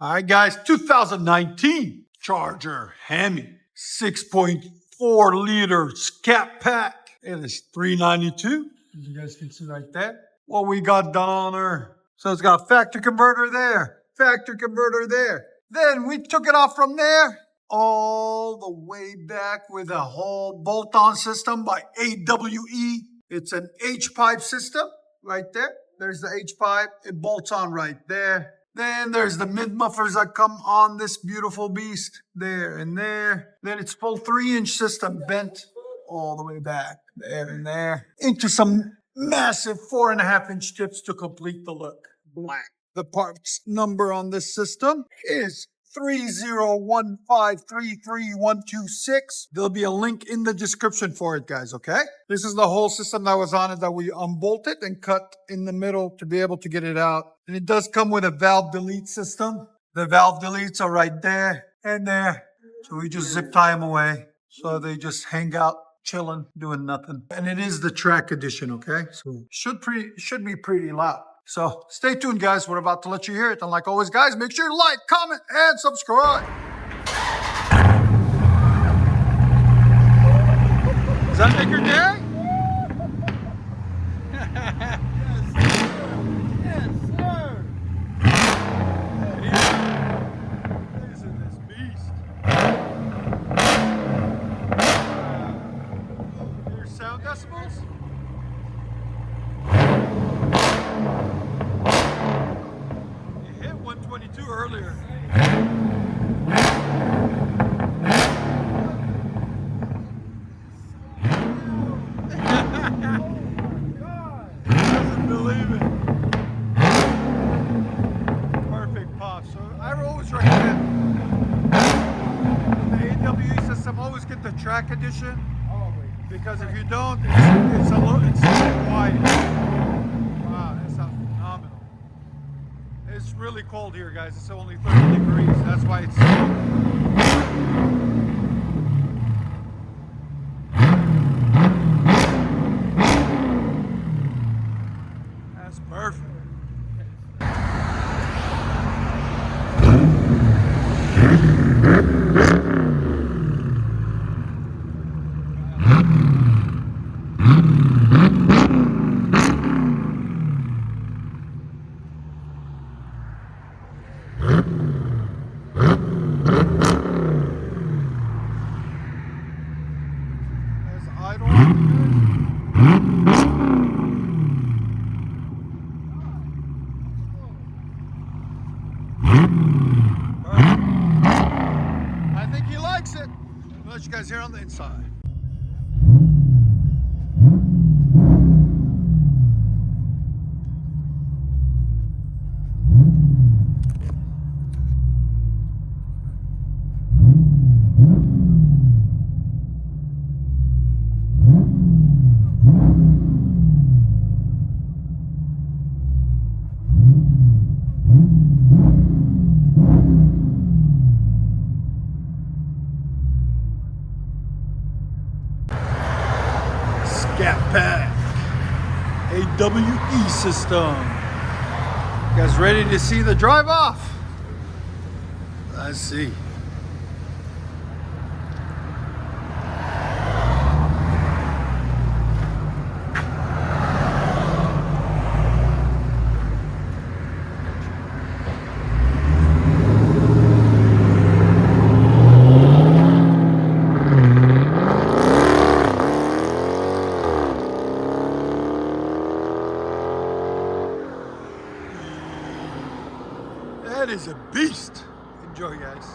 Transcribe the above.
All right, guys, 2019 Charger HEMI 6.4 liter Scat Pack. It is $392. You guys can see right there what we got done on her. So it's got a factory converter there, factory converter there. Then we took it off from there all the way back with a whole bolt-on system by AWE. It's an H-pipe system right there. There's the H-pipe. It bolts on right there. Then there's the mid-mufflers that come on this beautiful beast there and there. Then it's full 3-inch system bent all the way back there and there into some massive 4.5-inch tips to complete the look. Black. The parts number on this system is 301533126. There'll be a link in the description for it, guys, okay? This is the whole system that was on it that we unbolted and cut in the middle to be able to get it out. And it does come with a valve delete system. The valve deletes are right there and there. So we just zip tie them away. So they just hang out, chilling, doing nothing. And it is the track edition, okay? So should be pretty loud. So stay tuned, guys. We're about to let you hear it. And like always, guys, make sure you like, comment, and subscribe. Does that make your day? Yes, sir. This is this beast. Your sound decibels? You hit 122 earlier. Doesn't believe it. Perfect pop. So I always recommend the AWE system. Always get the track edition. Because if you don't, it's a little quiet. Wow, that sounds phenomenal. It's really cold here, guys. It's only 30 degrees. That's why it's so. That's perfect. There's idle. I think he likes it. I'll let you guys hear on the inside. Scat Pack AWE system. You guys ready to see the drive off? Let's see. That is a beast. Enjoy, guys.